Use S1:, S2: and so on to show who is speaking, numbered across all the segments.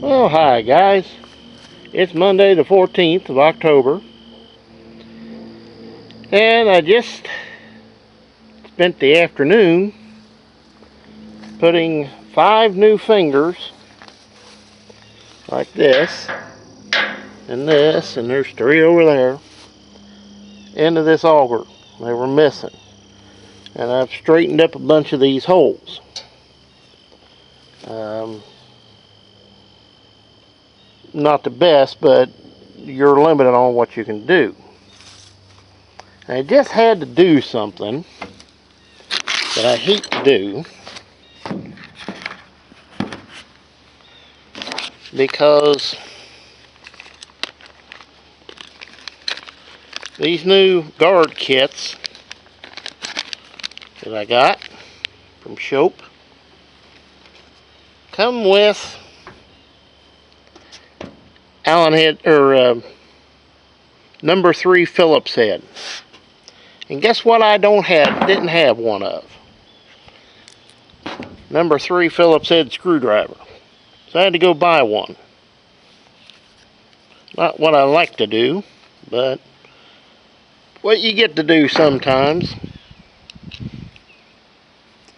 S1: Well, hi guys. It's Monday the 14th of October. And I just spent the afternoon putting 5 new fingers like this, and there's 3 over there, into this auger. They were missing. And I've straightened up a bunch of these holes. Not the best, but you're limited on what you can do. I just had to do something that I hate to do, because these new guard kits that I got from Shoup come with Allen head, or number 3 Phillips head. And guess what I didn't have one of? Number 3 Phillips head screwdriver. So I had to go buy one. Not what I like to do, but what you get to do sometimes.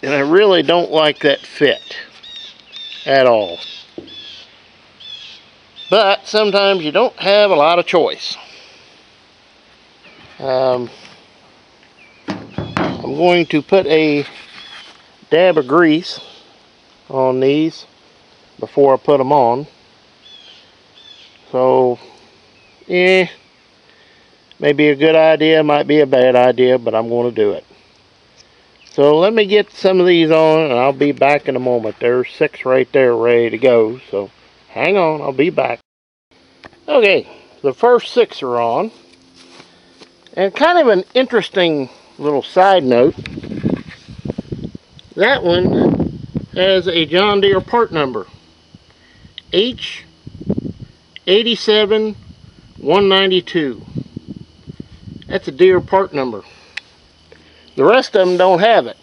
S1: And I really don't like that fit at all. But sometimes you don't have a lot of choice. I'm going to put a dab of grease on these before I put them on. So, may be a good idea, might be a bad idea, but I'm going to do it. So let me get some of these on, and I'll be back in a moment. There's 6 right there ready to go, so hang on, I'll be back. Okay, the first 6 are on. And kind of an interesting little side note, that one has a John Deere part number, H87192. That's a Deere part number. The rest of them don't have it.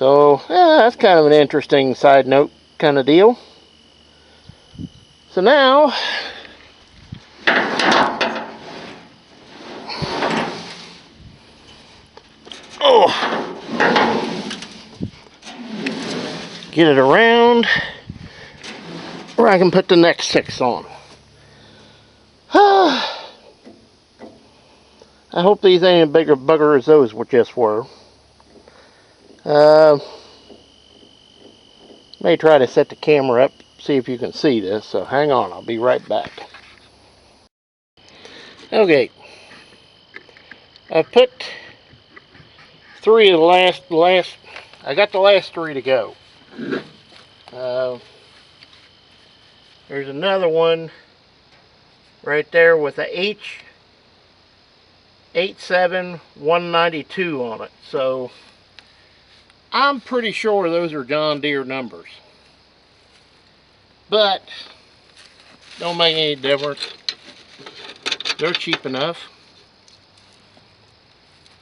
S1: So, that's kind of an interesting side note kind of deal. So now, get it around where I can put the next 6 on. I hope these ain't a bigger bugger as those just were. May try to set the camera up, see if you can see this, so hang on, I'll be right back. Okay, I've put 3 of the last, I got the last 3 to go. There's another one right there with a H87192 on it, so I'm pretty sure those are John Deere numbers, but don't make any difference. They're cheap enough.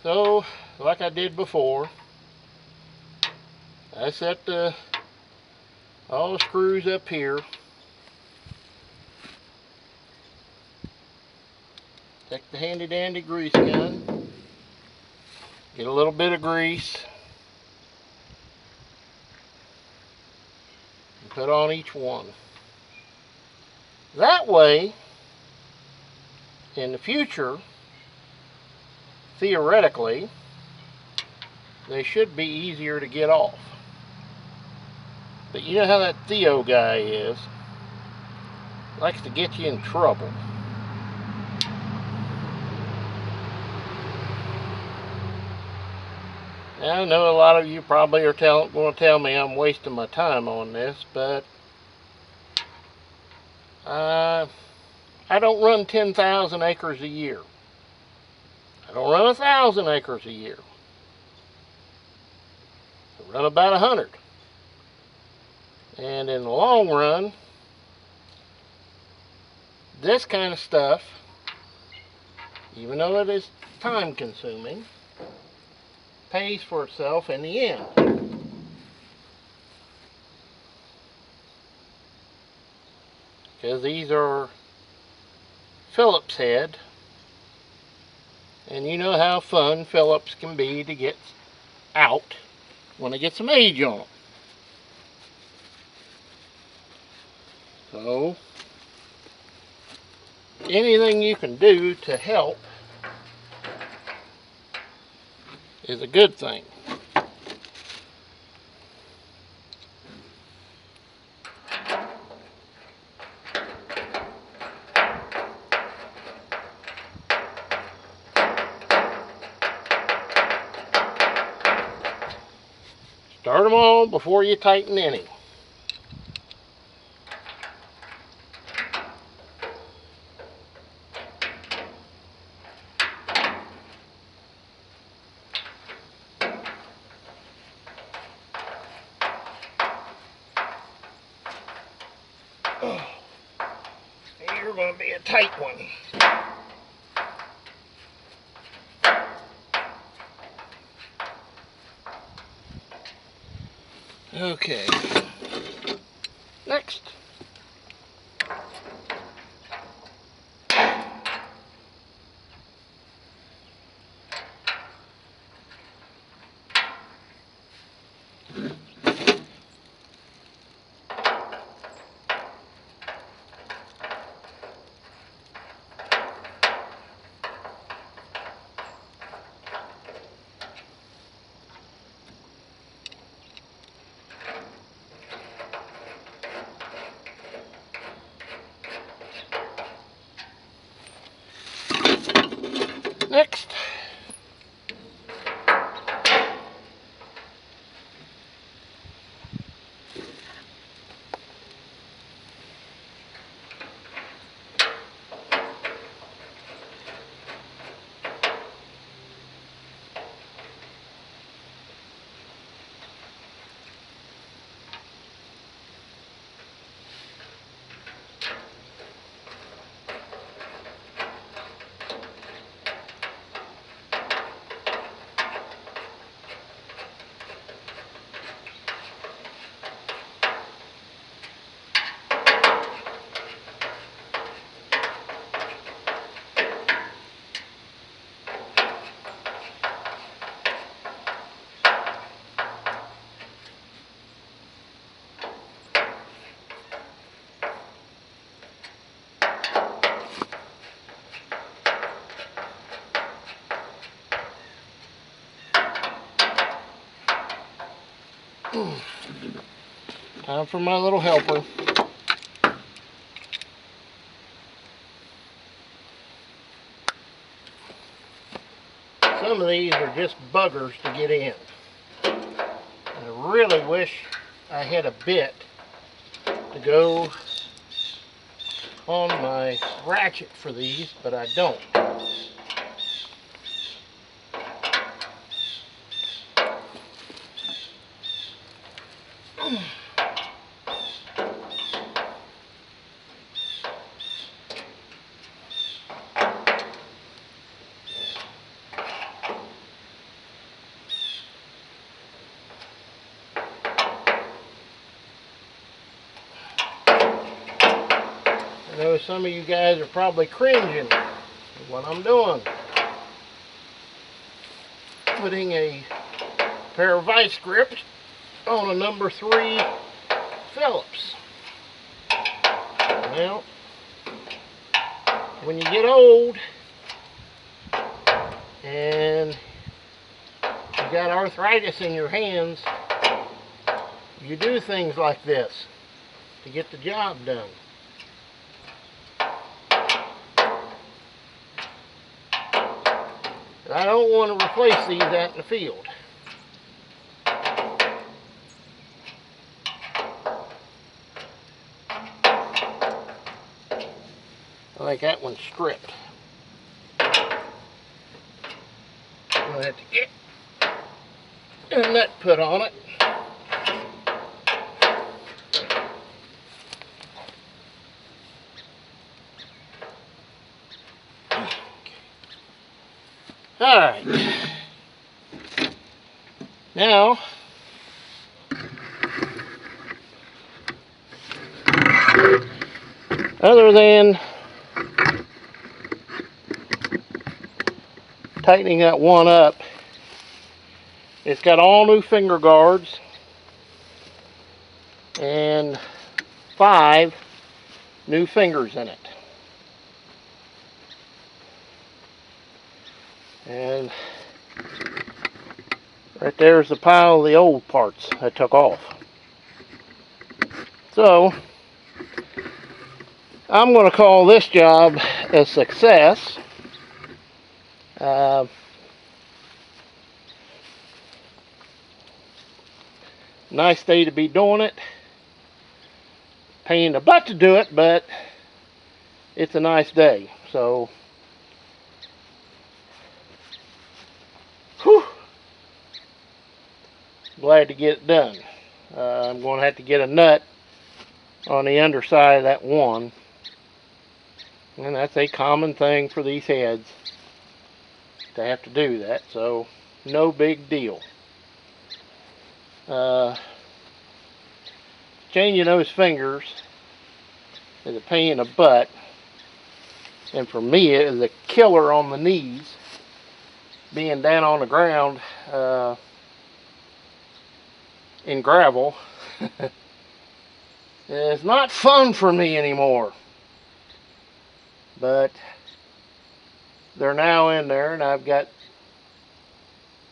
S1: So, like I did before, I set all the screws up here. Take the handy dandy grease gun, get a little bit of grease, and put on each one. That way, in the future, theoretically, they should be easier to get off. But you know how that Theo guy is. Likes to get you in trouble. I know a lot of you probably are going to tell me I'm wasting my time on this, but I don't run 10,000 acres a year. I don't run 1,000 acres a year. I run about 100. And in the long run, this kind of stuff, even though it is time consuming, pays for itself in the end. because these are Phillips head, and you know how fun Phillips can be to get out when they get some age on them. So anything you can do to help is a good thing. Start them all before you tighten any. Oh, you're going to be a tight one. Okay, next. Next. Time for my little helper. Some of these are just buggers to get in. I really wish I had a bit to go on my ratchet for these, but I don't. I know some of you guys are probably cringing at what I'm doing. Putting a pair of vice grips on a number 3 Phillips. Well, when you get old and you got arthritis in your hands, you do things like this to get the job done. I don't want to replace these out in the field. I think that one's stripped. I'm going to have to get a nut put on it. Alright, now Other than tightening that one up, it's got all new finger guards and 5 new fingers in it. And right there's the pile of the old parts I took off. So I'm going to call this job a success. Nice day to be doing it. Pain in the butt to do it, but it's a nice day. So, whew, glad to get it done. I'm going to have to get a nut on the underside of that one. And that's a common thing for these heads, to have to do that. So, no big deal. Changing those fingers is a pain in the butt, and for me it is a killer on the knees, being down on the ground in gravel. It's not fun for me anymore, but they're now in there, and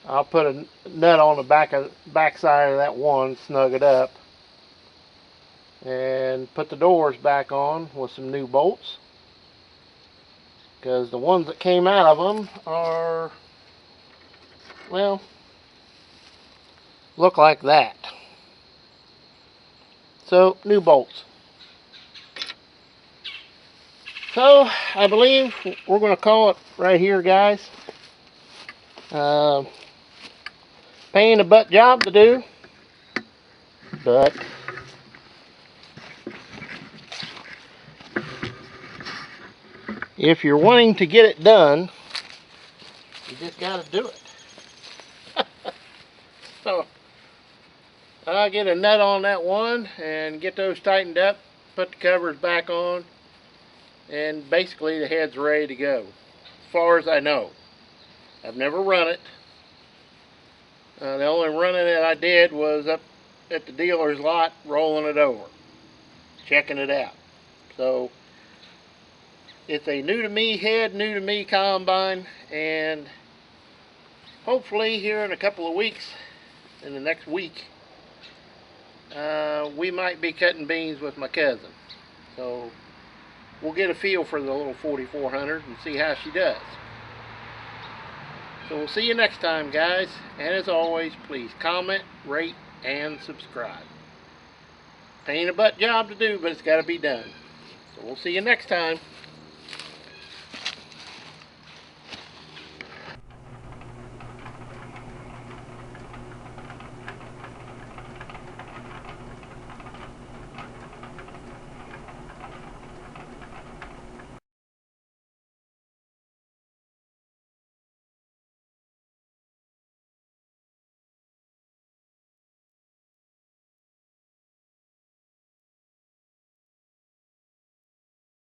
S1: I'll put a nut on the back side of that one, snug it up, and put the doors back on with some new bolts, because the ones that came out of them are, well, look like that. So, new bolts. So, I believe we're going to call it right here, guys. Pain in the butt job to do, but if you're wanting to get it done, you just got to do it. So I'll get a nut on that one and get those tightened up, put the covers back on, and basically the head's ready to go, as far as I know. I've never run it. The only running that I did was up at the dealer's lot, rolling it over, checking it out. So it's a new to me head, new to me combine, and hopefully here in a couple of weeks, in the next week, we might be cutting beans with my cousin. So we'll get a feel for the little 4400 and see how she does. So we'll see you next time, guys. And as always, please comment, rate, and subscribe. Pain in the butt job to do, but it's got to be done. So we'll see you next time.